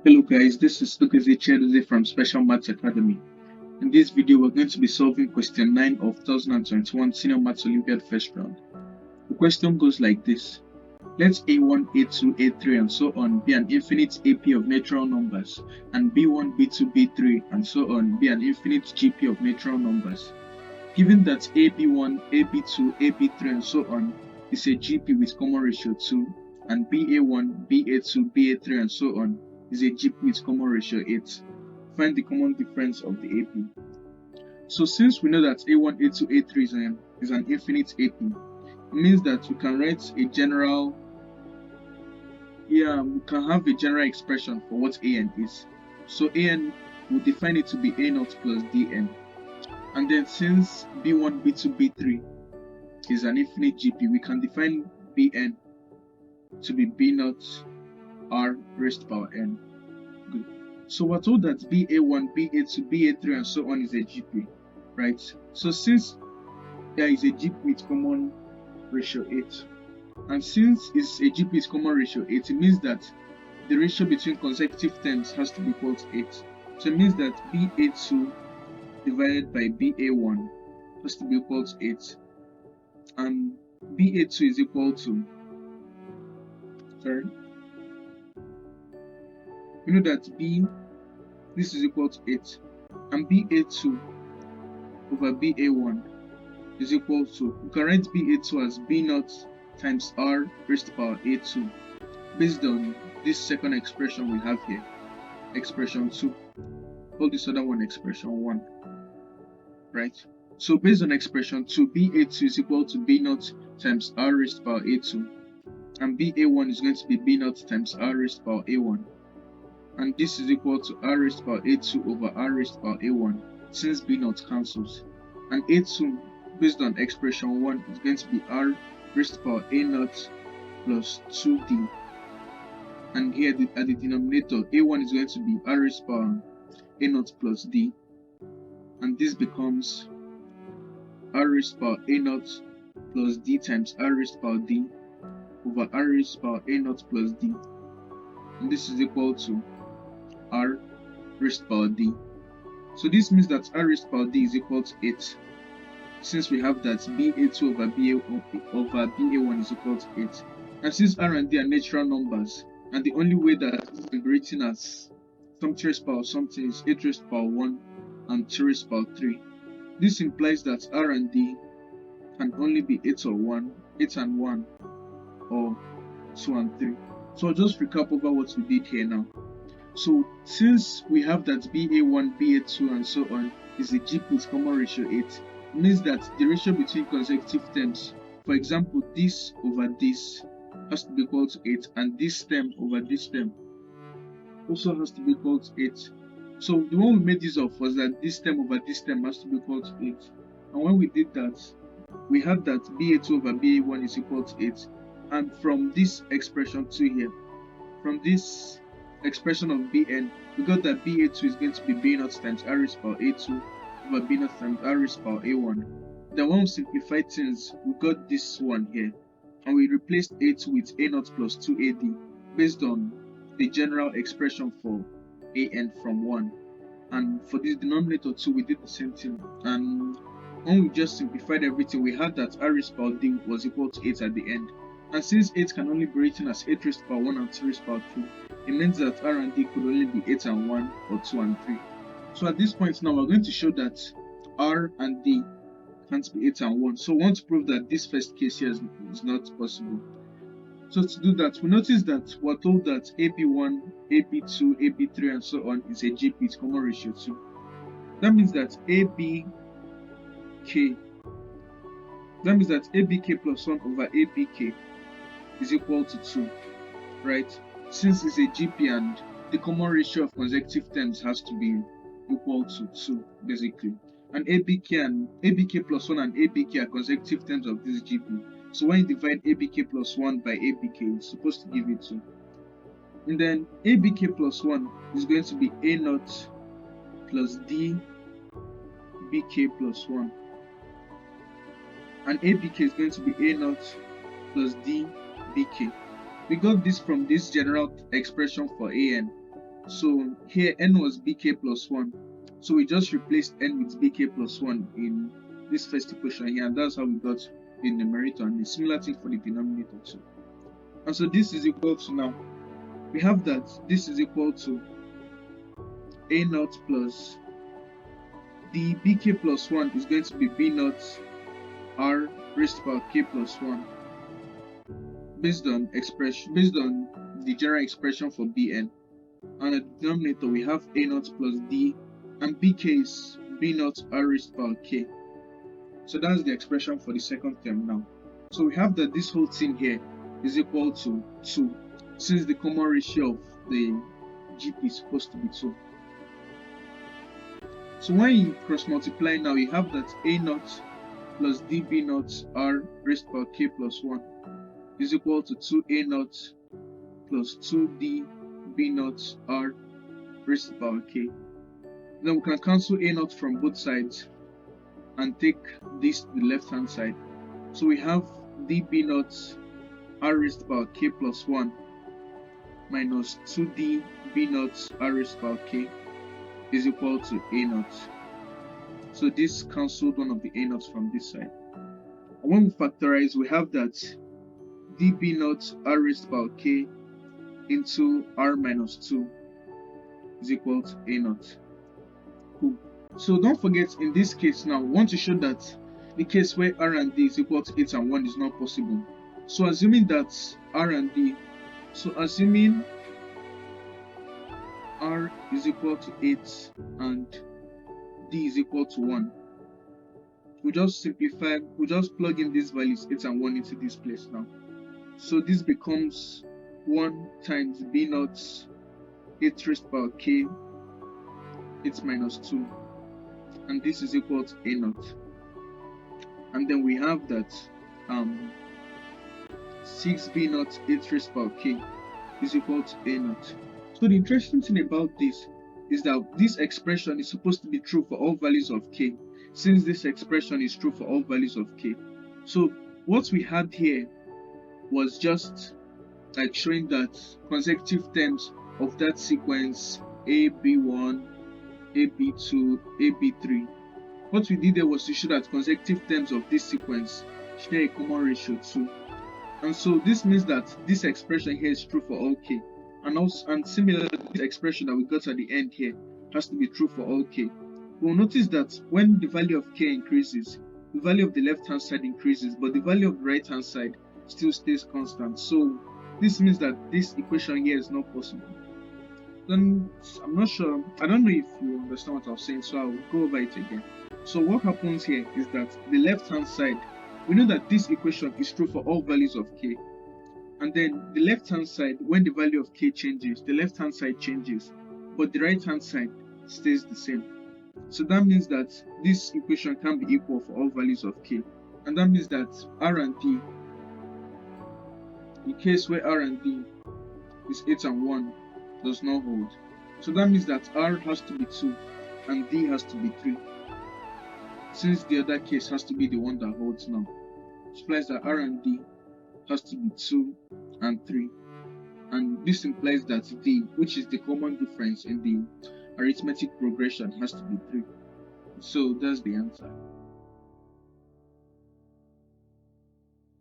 Hello guys, this is Lukaze Chedoze from Special Maths Academy. In this video, we're going to be solving question 9 of 2021 Senior Maths Olympiad first round. The question goes like this. Let A1, A2, A3 and so on be an infinite AP of natural numbers and B1, B2, B3 and so on be an infinite GP of natural numbers. Given that AB1, AB2, AB3 and so on is a GP with common ratio 2 and BA1, BA2, BA3 and so on is a GP with common ratio 8. Find the common difference of the AP. So since we know that A1, A2, A3 is an infinite AP, it means that we can write a general, we can have a general expression for what AN is. So AN, we'll define it to be A0 plus DN. And then since B1, B2, B3 is an infinite GP, we can define Bn to be B0 R raised to power n. Good. So we're told that BA1, BA2, BA3 and so on is a GP, right? So since there is a GP with common ratio 8, and since it's a GP with common ratio 8, it means that the ratio between consecutive terms has to be equal to 8. So it means that BA2 divided by BA1 has to be equal to 8, and BA2 is equal to, we know that this is equal to 8, and BA2 over BA1 is equal to, we can write BA2 as B0 times R raised to power A2 based on this second expression we have here, expression 2. Call this other one expression 1, right? So based on expression 2, BA2 is equal to B0 times R raised to power A2, and BA1 is going to be B0 times R raised to power A1, and this is equal to R raised to power A2 over R raised to power A1 since B0 cancels, and A2 based on expression 1 is going to be R raised to power A0 plus 2D, and here at the denominator A1 is going to be R raised to power A0 plus D, and this becomes R raised to power A0 plus D times R raised to power D over R raised to power A0 plus D, and this is equal to R raised to power D. So this means that R raised to power D is equal to 8, since we have that BA2 over BA1 is equal to 8. And since R and D are natural numbers, and the only way that it can be written as something raised to power something is 8 raised to power 1 and 2 raised to power 3. This implies that R and D can only be 8 or 1, 8 and 1, or 2 and 3. So I'll just recap over what we did here now. So since we have that BA1, BA2 and so on is a GP with common ratio 8, it means that the ratio between consecutive terms, for example this over this, has to be equal to 8, and this term over this term also has to be equal to 8. So the one we made use of was that this term over this term has to be equal to 8, and when we did that, we had that BA2 over BA1 is equal to 8, and from this expression 2 here, from this expression of Bn, we got that BA2 is going to be B0 times R raised to power A2 over B0 times R raised to power A1. Then when we simplify things, we got this one here, and we replaced A2 with A0 plus 2AD based on the general expression for AN from 1. And for this denominator 2, we did the same thing, and when we just simplified everything, we had that R raised to power D was equal to 8 at the end. And since 8 can only be written as 8 raised to power 1 and 2 raised to power 3, it means that R and D could only be 8 and 1 or 2 and 3. So at this point now, we're going to show that R and D can't be 8 and 1. So we want to prove that this first case here is not possible. So to do that, we notice that we're told that AP1, AP2, AP3 and so on is a GP with common ratio 2. That means that ABK plus 1 over ABK is equal to 2, right? Since it's a GP and the common ratio of consecutive terms has to be equal to 2 basically, and ABK plus 1 and ABK are consecutive terms of this GP. So when you divide ABK plus 1 by ABK, it's supposed to give you 2. And then ABK plus 1 is going to be A0 plus DBK plus 1, and ABK is going to be A0 plus DBK. We got this from this general expression for AN, So here n was bk plus 1. So we just replaced n with bk plus 1 in this first equation here, and that's how we got the numerator, and a similar thing for the denominator too. And so this is equal to, now we have that this is equal to a naught plus the bk plus 1 is going to be b naught r raised to power k plus 1 based on the general expression for bn. And at the denominator we have a naught plus d, and bk is b naught r raised to power k. So that's the expression for the second term now. So we have that this whole thing here is equal to 2, since the common ratio of the GP is supposed to be 2. So when you cross multiply now, you have that a naught plus db naught r raised to power k plus 1 is equal to 2a naught plus 2db naught r raised to power k. Then we can cancel a naught from both sides and take this to the left hand side. So we have db naught r raised to power k plus 1 minus 2db naught r raised to power k is equal to a naught. So this cancelled one of the a naughts from this side. And when we factorize, we have that db naught r raised to power k into r minus 2 is equal to a naught. Cool. So don't forget, in this case now, we want to show that the case where r and d is equal to 8 and 1 is not possible. So assuming that r and d, so assuming r is equal to 8 and d is equal to 1, we just simplify, we just plug in these values 8 and 1 into this place now. So this becomes 1 times b naught 8 raised to power k 8 minus 2, and this is equal to a naught. And then we have that 6b naught 8 raised to power k is equal to a naught. So the interesting thing about this is that this expression is supposed to be true for all values of k, since this expression is true for all values of k. So what we had here was just like showing that consecutive terms of that sequence ab1, ab2, ab3, what we did there was to show that consecutive terms of this sequence share a common ratio 2. And so this means that this expression here is true for all k, and similarly this expression that we got at the end here has to be true for all k. We'll notice that when the value of k increases, the value of the left hand side increases, but the value of the right hand side still stays constant. So this means that this equation here is not possible. Then I'm not sure, I don't know if you understand what I was saying, so I'll go over it again. So what happens here is that the left hand side, we know that this equation is true for all values of k, and then the left hand side, when the value of k changes, the left hand side changes, but the right hand side stays the same. So that means that this equation can be equal for all values of k, and that means that r and d, in case where r and d is 8 and 1, does not hold. So that means that r has to be 2 and d has to be 3, since the other case has to be the one that holds now. Which implies that r and d has to be 2 and 3, and this implies that d, which is the common difference in the arithmetic progression, has to be 3. So that's the answer.